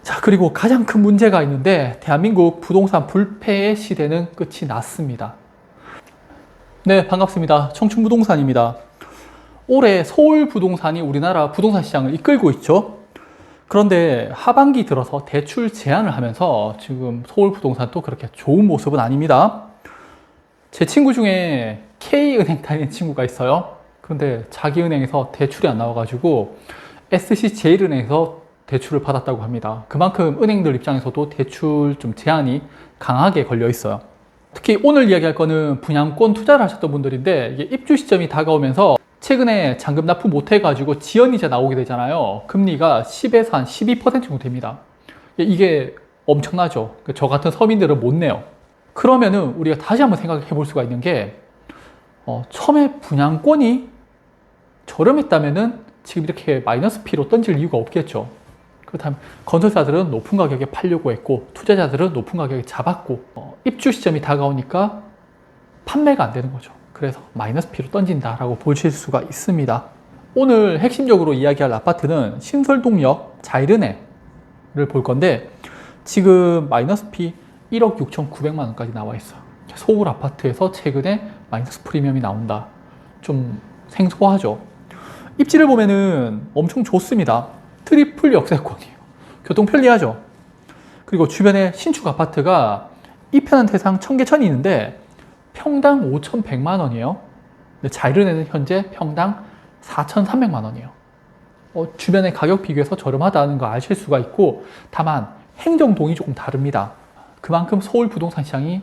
자, 그리고 가장 큰 문제가 있는데 대한민국 부동산 불패의 시대는 끝이 났습니다. 네, 반갑습니다. 청춘부동산입니다. 올해 서울 부동산이 우리나라 부동산 시장을 이끌고 있죠. 그런데 하반기 들어서 대출 제한을 하면서 지금 서울 부동산도 그렇게 좋은 모습은 아닙니다. 제 친구 중에 K은행 다니는 친구가 있어요. 그런데 자기 은행에서 대출이 안 나와가지고 SC제일은행에서 대출을 받았다고 합니다. 그만큼 은행들 입장에서도 대출 좀 제한이 강하게 걸려 있어요. 특히 오늘 이야기할 거는 분양권 투자를 하셨던 분들인데 이게 입주 시점이 다가오면서 최근에 잔금 납부 못 해가지고 지연이자 나오게 되잖아요. 금리가 10에서 한 12% 정도 됩니다. 이게 엄청나죠. 저 같은 서민들은 못 내요. 그러면은 우리가 다시 한번 생각해 볼 수가 있는 게 처음에 분양권이 저렴했다면은 지금 이렇게 마이너스 P로 던질 이유가 없겠죠. 그렇다면 건설사들은 높은 가격에 팔려고 했고 투자자들은 높은 가격에 잡았고 입주 시점이 다가오니까 판매가 안 되는 거죠. 그래서 마이너스 P로 던진다라고 보실 수가 있습니다. 오늘 핵심적으로 이야기할 아파트는 신설동역 자이르네를 볼 건데 지금 마이너스 P 1억 6,900만 원까지 나와 있어요. 서울 아파트에서 최근에 마이너스 프리미엄이 나온다. 좀 생소하죠. 입지를 보면은 엄청 좋습니다. 트리플 역세권이에요. 교통 편리하죠. 그리고 주변에 신축 아파트가 이편한 태상 청계천이 있는데 평당 5,100만 원이에요. 근데 자이르네는 현재 평당 4,300만 원이에요. 주변의 가격 비교해서 저렴하다는 거 아실 수가 있고 다만 행정동이 조금 다릅니다. 그만큼 서울 부동산 시장이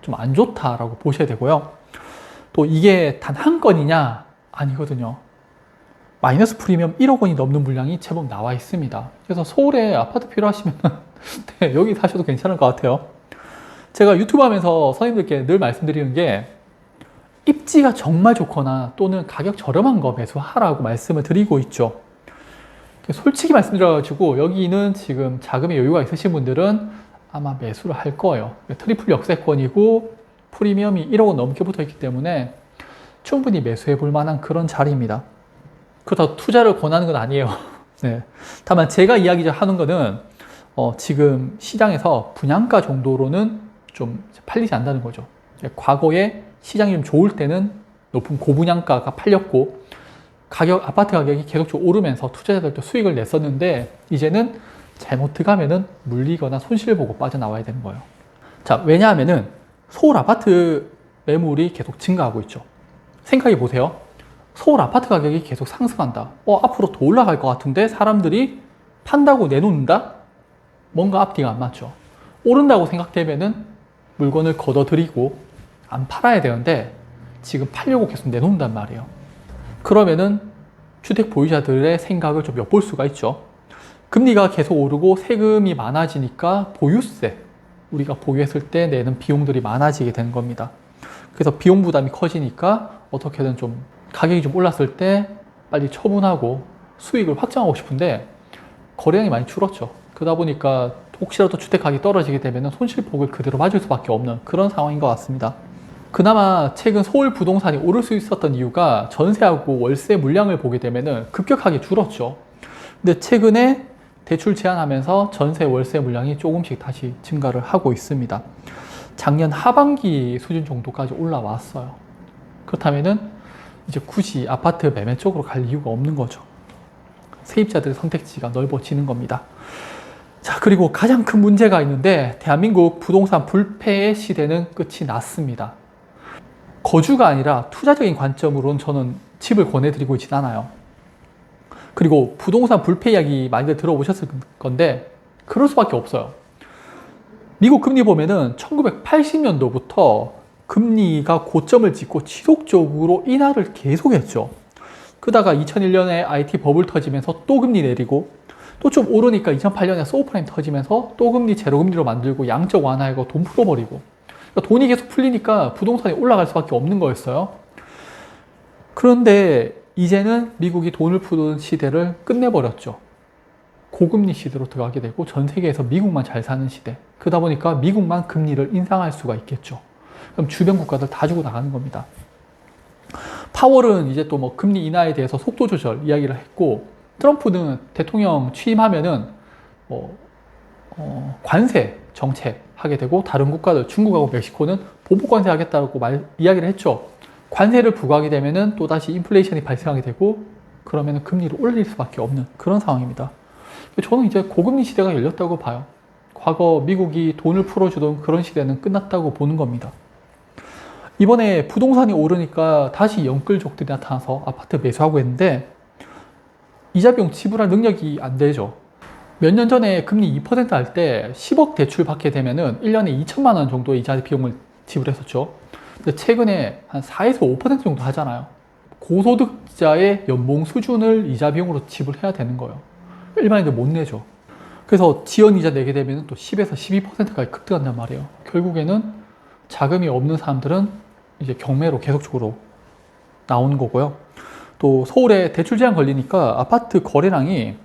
좀 안 좋다라고 보셔야 되고요. 또 이게 단 한 건이냐? 아니거든요. 마이너스 프리미엄 1억 원이 넘는 물량이 제법 나와 있습니다. 그래서 서울에 아파트 필요하시면 네, 여기 사셔도 괜찮을 것 같아요. 제가 유튜브 하면서 선생님들께 늘 말씀드리는 게 입지가 정말 좋거나 또는 가격 저렴한 거 매수하라고 말씀을 드리고 있죠. 솔직히 말씀드려가지고 여기는 지금 자금의 여유가 있으신 분들은 아마 매수를 할 거예요. 트리플 역세권이고 프리미엄이 1억 원 넘게 붙어 있기 때문에 충분히 매수해 볼 만한 그런 자리입니다. 그렇다고 투자를 권하는 건 아니에요. 네. 다만 제가 이야기하는 거는 지금 시장에서 분양가 정도로는 좀 팔리지 않는다는 거죠. 과거에 시장이 좀 좋을 때는 높은 고분양가가 팔렸고 아파트 가격이 계속 오르면서 투자자들도 수익을 냈었는데 이제는 잘못 들어가면은 물리거나 손실 보고 빠져나와야 되는 거예요. 자, 왜냐하면은 서울 아파트 매물이 계속 증가하고 있죠. 생각해 보세요. 서울 아파트 가격이 계속 상승한다. 앞으로 더 올라갈 것 같은데 사람들이 판다고 내놓는다? 뭔가 앞뒤가 안 맞죠. 오른다고 생각되면은 물건을 걷어들이고 안 팔아야 되는데 지금 팔려고 계속 내놓는단 말이에요. 그러면은 주택 보유자들의 생각을 좀 엿볼 수가 있죠. 금리가 계속 오르고 세금이 많아지니까 보유세, 우리가 보유했을 때 내는 비용들이 많아지게 되는 겁니다. 그래서 비용 부담이 커지니까 어떻게든 좀 가격이 좀 올랐을 때 빨리 처분하고 수익을 확정하고 싶은데 거래량이 많이 줄었죠. 그러다 보니까 혹시라도 주택 가격이 떨어지게 되면 손실폭을 그대로 맞을 수밖에 없는 그런 상황인 것 같습니다. 그나마 최근 서울 부동산이 오를 수 있었던 이유가 전세하고 월세 물량을 보게 되면 급격하게 줄었죠. 근데 최근에 대출 제한하면서 전세 월세 물량이 조금씩 다시 증가를 하고 있습니다. 작년 하반기 수준 정도까지 올라왔어요. 그렇다면은 이제 굳이 아파트 매매 쪽으로 갈 이유가 없는 거죠. 세입자들의 선택지가 넓어지는 겁니다. 자, 그리고 가장 큰 문제가 있는데 대한민국 부동산 불패의 시대는 끝이 났습니다. 거주가 아니라 투자적인 관점으로는 저는 집을 권해드리고 있진 않아요. 그리고 부동산 불패 이야기 많이들 들어보셨을 건데 그럴 수밖에 없어요. 미국 금리 보면은 1980년도부터 금리가 고점을 찍고 지속적으로 인하를 계속했죠. 그러다가 2001년에 IT 버블 터지면서 또 금리 내리고 또 좀 오르니까 2008년에 서브프라임 터지면서 또 금리 제로금리로 만들고 양적 완화하고 돈 풀어버리고 그러니까 돈이 계속 풀리니까 부동산이 올라갈 수밖에 없는 거였어요. 그런데 이제는 미국이 돈을 푸는 시대를 끝내버렸죠. 고금리 시대로 들어가게 되고 전 세계에서 미국만 잘 사는 시대. 그러다 보니까 미국만 금리를 인상할 수가 있겠죠. 그럼 주변 국가들 다 주고 나가는 겁니다. 파월은 이제 또 뭐 금리 인하에 대해서 속도 조절 이야기를 했고 트럼프는 대통령 취임하면은 관세 정책하게 되고, 다른 국가들 중국하고 멕시코는 보복 관세 하겠다고 이야기를 했죠. 관세를 부과하게 되면은 또다시 인플레이션이 발생하게 되고, 그러면 금리를 올릴 수밖에 없는 그런 상황입니다. 저는 이제 고금리 시대가 열렸다고 봐요. 과거 미국이 돈을 풀어주던 그런 시대는 끝났다고 보는 겁니다. 이번에 부동산이 오르니까 다시 영끌족들이 나타나서 아파트 매수하고 있는데, 이자 비용 지불할 능력이 안 되죠. 몇 년 전에 금리 2% 할 때 10억 대출 받게 되면은 1년에 2천만 원 정도 이자 비용을 지불했었죠. 근데 최근에 한 4에서 5% 정도 하잖아요. 고소득자의 연봉 수준을 이자 비용으로 지불해야 되는 거예요. 일반인들 못 내죠. 그래서 지연 이자 내게 되면 또 10에서 12%까지 급등한단 말이에요. 결국에는 자금이 없는 사람들은 이제 경매로 계속적으로 나오는 거고요. 또 서울에 대출 제한 걸리니까 아파트 거래량이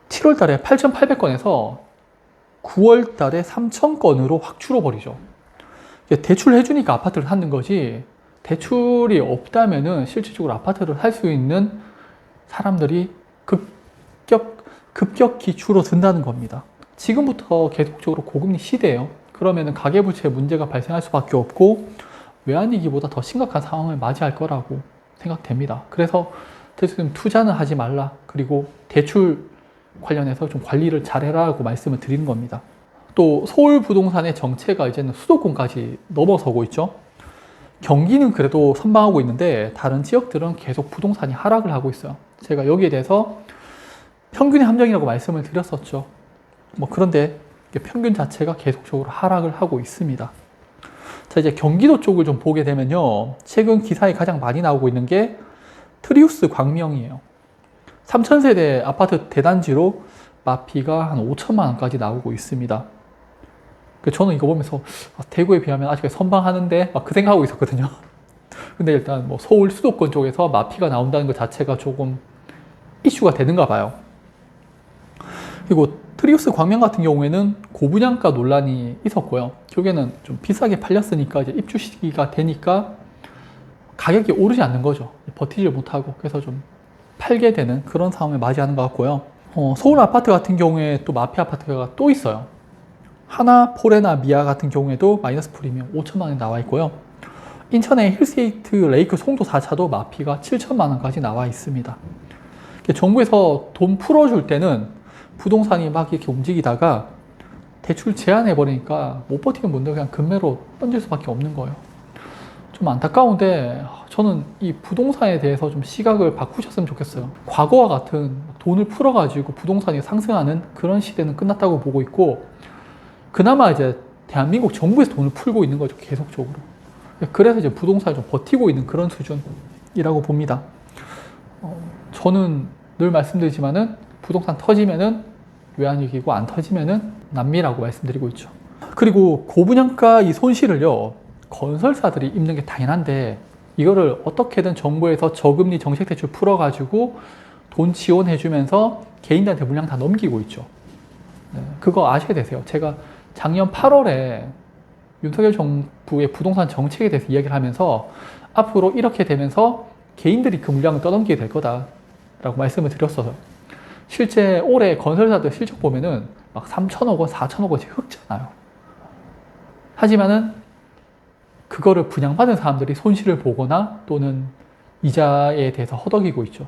7월 달에 8,800건에서 9월 달에 3,000건으로 확 줄어버리죠. 대출 해주니까 아파트를 사는 거지, 대출이 없다면은 실질적으로 아파트를 살 수 있는 사람들이 급격히 줄어든다는 겁니다. 지금부터 계속적으로 고금리 시대예요. 그러면은 가계부채 문제가 발생할 수밖에 없고 외환위기보다 더 심각한 상황을 맞이할 거라고 생각됩니다. 그래서 대충 투자는 하지 말라, 그리고 대출 관련해서 좀 관리를 잘해라고 말씀을 드리는 겁니다. 또 서울 부동산의 정체가 이제는 수도권까지 넘어서고 있죠. 경기는 그래도 선방하고 있는데 다른 지역들은 계속 부동산이 하락을 하고 있어요. 제가 여기에 대해서 평균의 함정이라고 말씀을 드렸었죠. 그런데 평균 자체가 계속적으로 하락을 하고 있습니다. 자, 이제 경기도 쪽을 좀 보게 되면요, 최근 기사에 가장 많이 나오고 있는 게 트리우스 광명이에요. 3,000세대 아파트 대단지로 마피가 한 5천만 원까지 나오고 있습니다. 저는 이거 보면서 대구에 비하면 아직 선방하는데 막 그 생각하고 있었거든요. 근데 일단 서울 수도권 쪽에서 마피가 나온다는 것 자체가 조금 이슈가 되는가 봐요. 그리고 트리우스 광명 같은 경우에는 고분양가 논란이 있었고요. 결국에는 좀 비싸게 팔렸으니까 이제 입주 시기가 되니까 가격이 오르지 않는 거죠. 버티지 못하고. 그래서 좀 팔게 되는 그런 상황을 맞이하는 것 같고요. 서울 아파트 같은 경우에 또 마피 아파트가 또 있어요. 하나, 포레나, 미아 같은 경우에도 마이너스 프리미엄 5천만 원이 나와 있고요. 인천의 힐스테이트 레이크 송도 4차도 마피가 7천만 원까지 나와 있습니다. 정부에서 돈 풀어줄 때는 부동산이 막 이렇게 움직이다가 대출 제한해버리니까 못 버티는 분들 그냥 금매로 던질 수밖에 없는 거예요. 좀 안타까운데 저는 이 부동산에 대해서 좀 시각을 바꾸셨으면 좋겠어요. 과거와 같은 돈을 풀어가지고 부동산이 상승하는 그런 시대는 끝났다고 보고 있고, 그나마 이제 대한민국 정부에서 돈을 풀고 있는 거죠, 계속적으로. 그래서 이제 부동산을 좀 버티고 있는 그런 수준이라고 봅니다. 저는 늘 말씀드리지만은 부동산 터지면은 외환위기고 안 터지면은 남미라고 말씀드리고 있죠. 그리고 고분양가 이 손실을요, 건설사들이 입는 게 당연한데 이거를 어떻게든 정부에서 저금리 정책대출 풀어가지고 돈 지원해주면서 개인들한테 물량 다 넘기고 있죠. 네, 그거 아셔야 되세요. 제가 작년 8월에 윤석열 정부의 부동산 정책에 대해서 이야기를 하면서 앞으로 이렇게 되면서 개인들이 그 물량을 떠넘기게 될 거다라고 말씀을 드렸어요. 실제 올해 건설사들 실적 보면은 막 3천억 원, 4천억 원씩 흑잖아요. 하지만은 그거를 분양받은 사람들이 손실을 보거나 또는 이자에 대해서 허덕이고 있죠.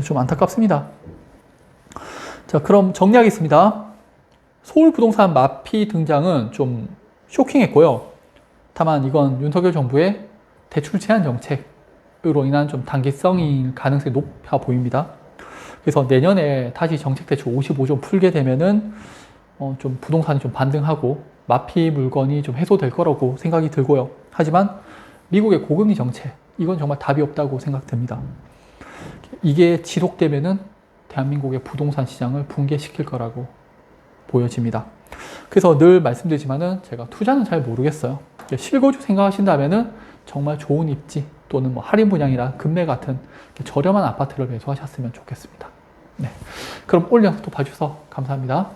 좀 안타깝습니다. 자, 그럼 정리하겠습니다. 서울 부동산 마피 등장은 좀 쇼킹했고요. 다만 이건 윤석열 정부의 대출 제한 정책으로 인한 좀 단기성인 가능성이 높아 보입니다. 그래서 내년에 다시 정책 대출 55조 풀게 되면은 좀 부동산이 좀 반등하고 마피 물건이 좀 해소될 거라고 생각이 들고요. 하지만 미국의 고금리 정책, 이건 정말 답이 없다고 생각됩니다. 이게 지속되면은 대한민국의 부동산 시장을 붕괴시킬 거라고 보여집니다. 그래서 늘 말씀드리지만은 제가 투자는 잘 모르겠어요. 실거주 생각하신다면은 정말 좋은 입지 또는 할인 분양이나 금매 같은 저렴한 아파트를 매수하셨으면 좋겠습니다. 네. 그럼 오늘 영상 또 봐주셔서 감사합니다.